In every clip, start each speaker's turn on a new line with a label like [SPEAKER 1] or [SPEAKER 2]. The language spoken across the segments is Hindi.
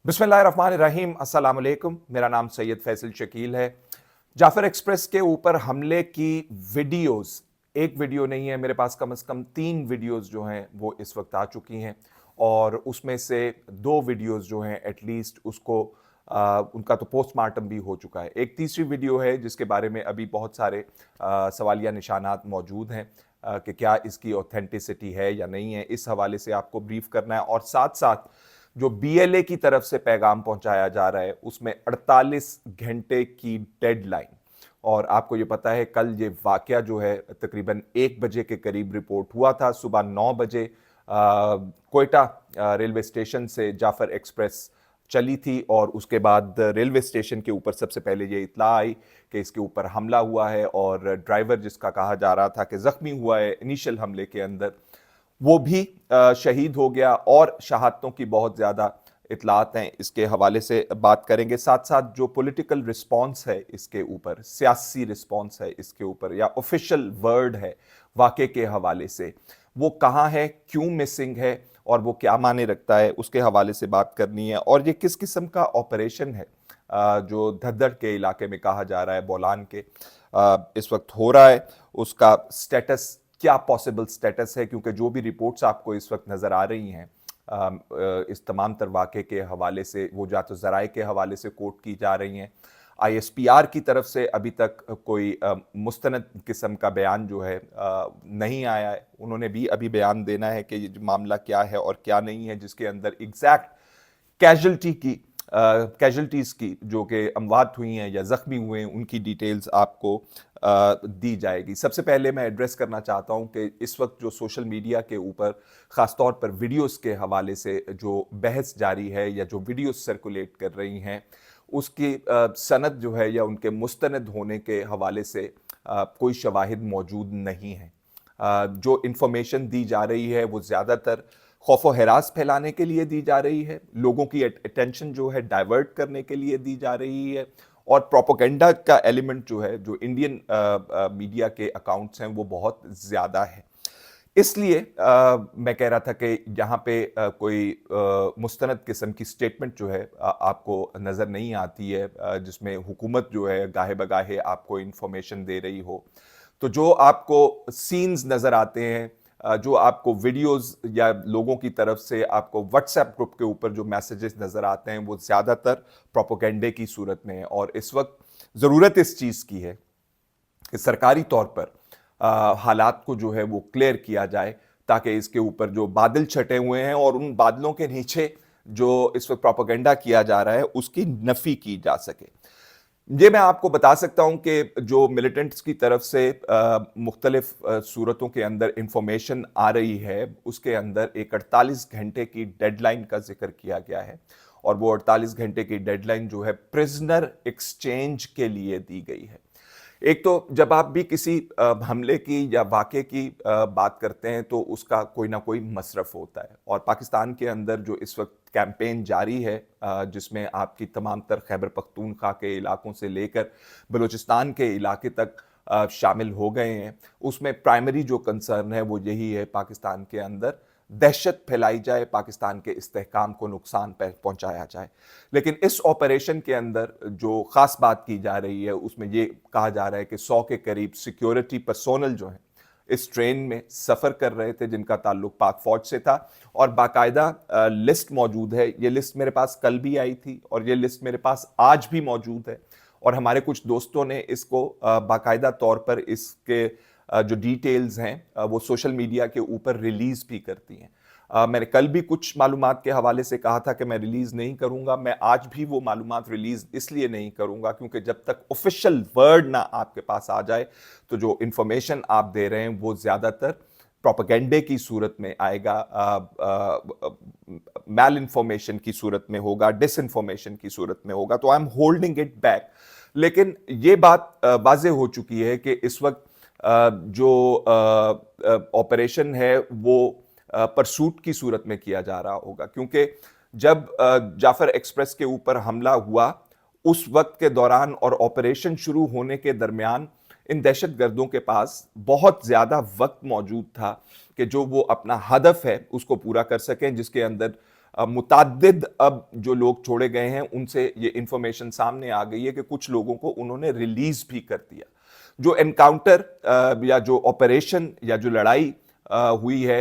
[SPEAKER 1] बिस्मिल्लाहिर्रहमानिर्रहीम, अस्सलाम वालेकुम। मेरा नाम सैयद फैसल शकील है। जाफर एक्सप्रेस के ऊपर हमले की वीडियोस, एक वीडियो नहीं है, मेरे पास कम से कम 3 वीडियोस जो हैं वो इस वक्त आ चुकी हैं और उसमें से 2 वीडियोस जो हैं एटलीस्ट उसको उनका तो पोस्टमार्टम भी हो चुका है। एक तीसरी वीडियो है जिसके बारे में अभी बहुत सारे सवालिया निशानात मौजूद हैं कि क्या इसकी ऑथेंटिसिटी है या नहीं है। इस हवाले से आपको ब्रीफ करना है और साथ साथ जो बीएलए की तरफ से पैगाम पहुंचाया जा रहा है उसमें 48 घंटे की डेडलाइन। और आपको ये पता है कल ये वाकया जो है तकरीबन 1 बजे के करीब रिपोर्ट हुआ था। सुबह 9 बजे कोयटा रेलवे स्टेशन से जाफर एक्सप्रेस चली थी और उसके बाद रेलवे स्टेशन के ऊपर सबसे पहले ये इत्ला आई कि इसके ऊपर हमला हुआ है और ड्राइवर जिसका कहा जा रहा था कि जख्मी हुआ है इनिशियल हमले के अंदर, वो भी शहीद हो गया। और शहादतों की बहुत ज़्यादा इतलात हैं, इसके हवाले से बात करेंगे। साथ साथ जो पॉलिटिकल रिस्पॉन्स है इसके ऊपर, सियासी रिस्पॉन्स है इसके ऊपर या ऑफिशियल वर्ड है वाक़े के हवाले से, वो कहाँ है, क्यों मिसिंग है और वो क्या माने रखता है, उसके हवाले से बात करनी है। और ये किस किस्म का ऑपरेशन है जो धद्दड़ के इलाके में कहा जा रहा है, बोलान के इस वक्त हो रहा है, उसका स्टेटस क्या पॉसिबल स्टेटस है, क्योंकि जो भी रिपोर्ट्स आपको इस वक्त नज़र आ रही हैं इस तमाम तर वाक़े के हवाले से, वो या तो ज़राए के हवाले से कोट की जा रही हैं। आईएसपीआर की तरफ से अभी तक कोई मुस्तनद किस्म का बयान जो है नहीं आया है। उन्होंने भी अभी बयान देना है कि ये मामला क्या है और क्या नहीं है, जिसके अंदर एग्जैक्ट कैजुअल्टीज़ की जो कि अमवात हुई हैं या ज़ख्मी हुए हैं उनकी डिटेल्स आपको दी जाएगी। सबसे पहले मैं एड्रेस करना चाहता हूं कि इस वक्त जो सोशल मीडिया के ऊपर ख़ासतौर पर वीडियोस के हवाले से जो बहस जारी है या जो वीडियोस सर्कुलेट कर रही हैं उसकी सनद जो है या उनके मुस्तनद होने के हवाले से कोई शवाहिद मौजूद नहीं है। जो इंफॉर्मेशन दी जा रही है वो ज़्यादातर खौफ व हरास फैलाने के लिए दी जा रही है, लोगों की अटेंशन जो है डाइवर्ट करने के लिए दी जा रही है और प्रोपोगेंडा का एलिमेंट जो है, जो इंडियन मीडिया के अकाउंट्स हैं वो बहुत ज़्यादा है। इसलिए मैं कह रहा था कि यहाँ पे कोई मुस्तनद किस्म की स्टेटमेंट जो है आपको नज़र नहीं आती है जिसमें हुकूमत जो है गाहे बगाहे आपको इंफॉर्मेशन दे रही हो। तो जो आपको सीन्स नज़र आते हैं, जो आपको वीडियोस या लोगों की तरफ से आपको व्हाट्सएप ग्रुप के ऊपर जो मैसेजेस नज़र आते हैं वो ज़्यादातर प्रोपोगेंडे की सूरत में है। और इस वक्त ज़रूरत इस चीज़ की है कि सरकारी तौर पर हालात को जो है वो क्लियर किया जाए ताकि इसके ऊपर जो बादल छटे हुए हैं और उन बादलों के नीचे जो इस वक्त प्रोपोगेंडा किया जा रहा है उसकी नफ़ी की जा सके। ये मैं आपको बता सकता हूं कि जो मिलिटेंट्स की तरफ से मुख्तलिफ सूरतों के अंदर इंफॉर्मेशन आ रही है उसके अंदर एक 48 घंटे की डेडलाइन का जिक्र किया गया है और वो 48 घंटे की डेडलाइन जो है प्रिजनर एक्सचेंज के लिए दी गई है। एक तो जब आप भी किसी हमले की या वाक़े की बात करते हैं तो उसका कोई ना कोई मसरफ़ होता है और पाकिस्तान के अंदर जो इस वक्त कैंपेन जारी है जिसमें आपकी तमाम तर खैबर पख्तूनख्वा के इलाकों से लेकर बलूचिस्तान के इलाके तक शामिल हो गए हैं, उसमें प्राइमरी जो कंसर्न है वो यही है पाकिस्तान के अंदर दहशत फैलाई जाए, पाकिस्तान के इस्तेहकाम को नुकसान पहुंचाया जाए। लेकिन इस ऑपरेशन के अंदर जो ख़ास बात की जा रही है उसमें ये कहा जा रहा है कि 100 के करीब सिक्योरिटी पर्सोनल जो हैं इस ट्रेन में सफ़र कर रहे थे जिनका ताल्लुक पाक फ़ौज से था और बाकायदा लिस्ट मौजूद है। ये लिस्ट मेरे पास कल भी आई थी और ये लिस्ट मेरे पास आज भी मौजूद है और हमारे कुछ दोस्तों ने इसको बाकायदा तौर पर इसके जो डिटेल्स हैं वो सोशल मीडिया के ऊपर रिलीज़ भी करती हैं। मैंने कल भी कुछ मालूमात के हवाले से कहा था कि मैं रिलीज़ नहीं करूंगा, मैं आज भी वो मालूमात रिलीज़ इसलिए नहीं करूंगा क्योंकि जब तक ऑफिशियल वर्ड ना आपके पास आ जाए तो जो इंफॉर्मेशन आप दे रहे हैं वो ज़्यादातर प्रोपेगेंडे की सूरत में आएगा, मैल इन्फॉर्मेशन की सूरत में होगा, डिसइंफॉर्मेशन की सूरत में होगा। तो I am holding it back. लेकिन ये बात वाज़ेह हो चुकी है कि इस वक्त जो ऑपरेशन है वो परसूट की सूरत में किया जा रहा होगा क्योंकि जब जाफर एक्सप्रेस के ऊपर हमला हुआ उस वक्त के दौरान और ऑपरेशन शुरू होने के दरमियान इन दहशतगर्दों के पास बहुत ज़्यादा वक्त मौजूद था कि जो वो अपना हदफ है उसको पूरा कर सकें, जिसके अंदर मुताद्दिद अब जो लोग छोड़े गए हैं उनसे ये इंफॉर्मेशन सामने आ गई है कि कुछ लोगों को उन्होंने रिलीज भी कर दिया। जो एनकाउंटर या जो ऑपरेशन या जो लड़ाई हुई है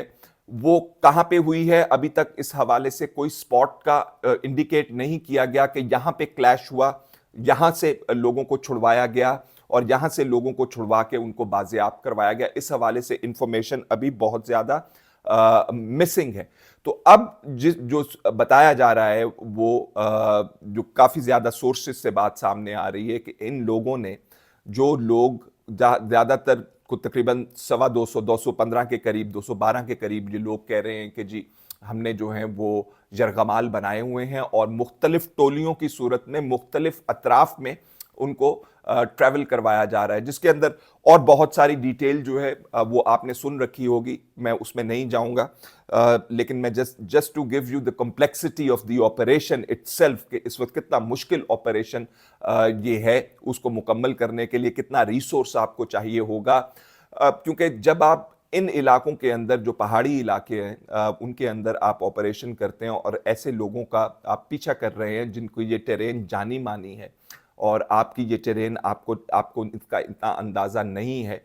[SPEAKER 1] वो कहां पे हुई है, अभी तक इस हवाले से कोई स्पॉट का इंडिकेट नहीं किया गया कि यहां पे क्लैश हुआ, यहां से लोगों को छुड़वाया गया और यहां से लोगों को छुड़वा के उनको बाजियाब करवाया गया। इस हवाले से इंफॉर्मेशन अभी बहुत ज्यादा मिसिंग है। तो अब जो बताया जा रहा है वो जो काफी ज्यादा सोर्सेस से बात सामने आ रही है कि इन लोगों ने, जो लोग ज्यादातर को तकरीबन 225 215 के करीब 212 के करीब ये लोग कह रहे हैं कि जी हमने जो है वो यरगमाल बनाए हुए हैं और मुख्तलिफ टोलियों की सूरत में मुख्तलिफ अतराफ में उनको ट्रैवल करवाया जा रहा है, जिसके अंदर और बहुत सारी डिटेल जो है वो आपने सुन रखी होगी, मैं उसमें नहीं जाऊंगा। लेकिन मैं just to give you the complexity of the operation itself कि इस वक्त कितना मुश्किल ऑपरेशन ये है, उसको मुकम्मल करने के लिए कितना रिसोर्स आपको चाहिए होगा। क्योंकि जब आप इन इलाकों के अंदर, जो पहाड़ी इलाके हैं उनके अंदर आप ऑपरेशन करते हैं और ऐसे लोगों का आप पीछा कर रहे हैं जिनको ये टेरेन जानी मानी है और आपकी ये टेरेन आपको इसका इतना अंदाजा नहीं है,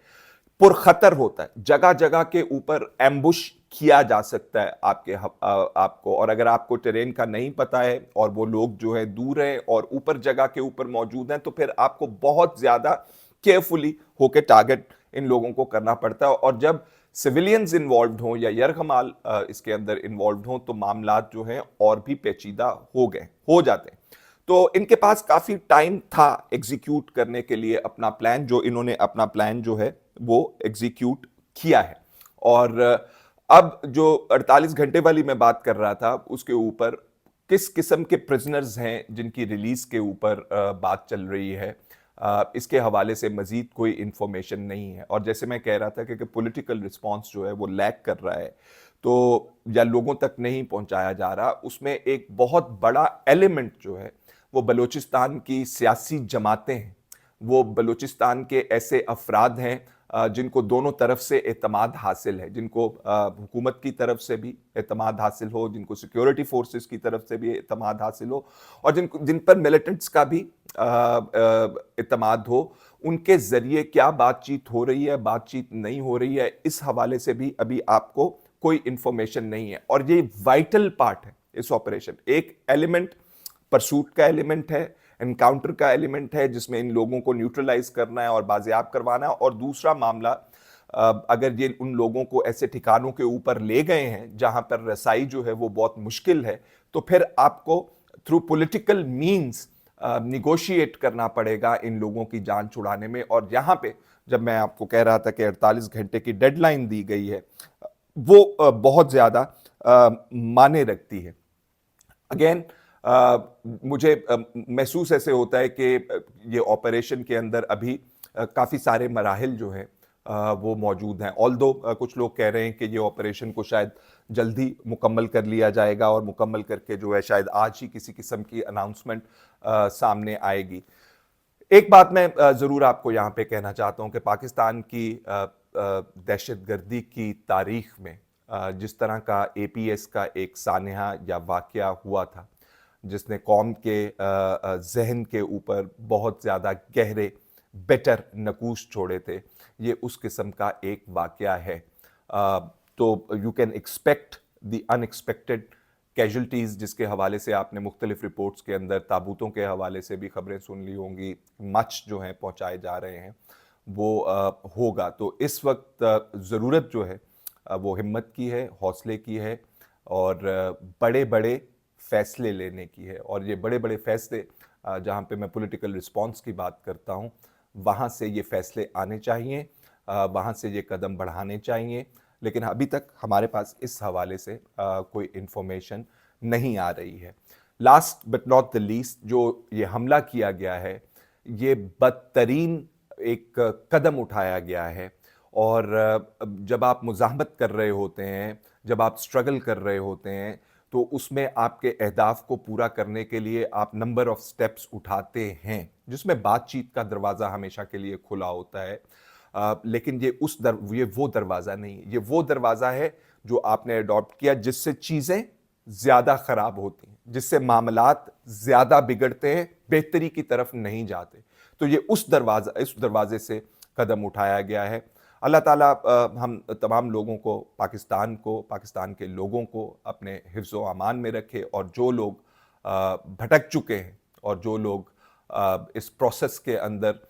[SPEAKER 1] पुरखतर होता है, जगह जगह के ऊपर एम्बुश किया जा सकता है आपको। और अगर आपको टेरेन का नहीं पता है और वो लोग जो है दूर है और ऊपर जगह के ऊपर मौजूद हैं, तो फिर आपको बहुत ज्यादा केयरफुली होकर टारगेट इन लोगों को करना पड़ता है। और जब सिविलियंस इन्वॉल्व हों या यरगमाल इसके अंदर इन्वॉल्व हों तो मामलात जो हैं और भी पेचीदा हो जाते हैं। तो इनके पास काफी टाइम था एग्जीक्यूट करने के लिए अपना प्लान, जो इन्होंने अपना प्लान जो है वो एग्जीक्यूट किया है। और अब जो 48 घंटे वाली मैं बात कर रहा था उसके ऊपर किस किस्म के प्रिजनर्स हैं जिनकी रिलीज के ऊपर बात चल रही है, इसके हवाले से मजीद कोई इंफॉर्मेशन नहीं है। और जैसे मैं कह रहा था कि पॉलिटिकल रिस्पांस जो है वो लैक कर रहा है, तो या लोगों तक नहीं पहुंचाया जा रहा, उसमें एक बहुत बड़ा एलिमेंट जो है वो बलूचिस्तान की सियासी जमातें हैं, वो बलूचिस्तान के ऐसे अफराद हैं जिनको दोनों तरफ से एतमाद हासिल है, जिनको हुकूमत की तरफ से भी एतमाद हासिल हो, जिनको सिक्योरिटी फोर्सेस की तरफ से भी एतमाद हासिल हो और जिन पर मिलिटेंट्स का भी एतमाद हो। उनके जरिए क्या बातचीत हो रही है, बातचीत नहीं हो रही है, इस हवाले से भी अभी आपको कोई इंफॉर्मेशन नहीं है। और ये वाइटल पार्ट है इस ऑपरेशन। एक एलिमेंट परसूट का एलिमेंट है, एनकाउंटर का एलिमेंट है जिसमें इन लोगों को न्यूट्रलाइज करना है और बाजियाब करवाना है। और दूसरा मामला, अगर ये उन लोगों को ऐसे ठिकानों के ऊपर ले गए हैं जहां पर रसाई जो है वो बहुत मुश्किल है, तो फिर आपको थ्रू पॉलिटिकल मींस निगोशिएट करना पड़ेगा इन लोगों की जान छुड़ाने में। और यहां पे जब मैं आपको कह रहा था कि 48 घंटे की डेडलाइन दी गई है, वो बहुत ज्यादा माने रखती है। अगेन मुझे महसूस ऐसे होता है कि ये ऑपरेशन के अंदर अभी काफ़ी सारे मराहिल जो हैं वो मौजूद हैं। ऑल्दो कुछ लोग कह रहे हैं कि ये ऑपरेशन को शायद जल्दी मुकम्मल कर लिया जाएगा और मुकम्मल करके जो है शायद आज ही किसी किस्म की अनाउंसमेंट सामने आएगी। एक बात मैं ज़रूर आपको यहाँ पे कहना चाहता हूँ कि पाकिस्तान की दहशतगर्दी की तारीख में जिस तरह का APS का एक सानहा या वाक़या हुआ था, जिसने कौम के जहन के ऊपर बहुत ज़्यादा गहरे बेटर नकूश छोड़े थे, ये उस किस्म का एक वाक़या है। तो you can expect the unexpected casualties, जिसके हवाले से आपने मुख्तलिफ रिपोर्ट्स के अंदर ताबूतों के हवाले से भी खबरें सुन ली होंगी, मच जो हैं पहुँचाए जा रहे हैं, वो होगा। तो इस वक्त ज़रूरत जो है वो हिम्मत की है, हौसले की है और बड़े बड़े फैसले लेने की है। और ये बड़े बड़े फैसले जहाँ पे मैं पॉलिटिकल रिस्पांस की बात करता हूँ, वहाँ से ये फैसले आने चाहिए, वहाँ से ये कदम बढ़ाने चाहिए। लेकिन अभी तक हमारे पास इस हवाले से कोई इंफॉर्मेशन नहीं आ रही है। Last but not the least, जो ये हमला किया गया है, ये बदतरीन एक कदम उठाया गया है। और जब आप मुज़ाहमत कर रहे होते हैं, जब आप स्ट्रगल कर रहे होते हैं, तो उसमें आपके अहदाफ को पूरा करने के लिए आप नंबर ऑफ स्टेप्स उठाते हैं, जिसमें बातचीत का दरवाज़ा हमेशा के लिए खुला होता है। लेकिन ये वो दरवाज़ा नहीं, ये वो दरवाज़ा है जो आपने अडॉप्ट किया, जिससे चीज़ें ज़्यादा ख़राब होती हैं, जिससे मामलात ज़्यादा बिगड़ते हैं, बेहतरी की तरफ नहीं जाते। तो ये इस दरवाज़े से कदम उठाया गया है। अल्लाह ताला हम तमाम लोगों को, पाकिस्तान के लोगों को अपने हिफ्ज़ व अमान में रखे, और जो लोग भटक चुके हैं और जो लोग इस प्रोसेस के अंदर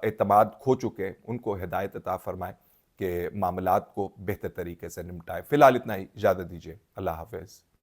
[SPEAKER 1] एतमाद खो चुके हैं, उनको हिदायत अता फ़रमाएँ कि मामलात को बेहतर तरीके से निपटाएँ। फ़िलहाल इतना ही, इजाज़त दीजिए। अल्लाह हाफ़िज़।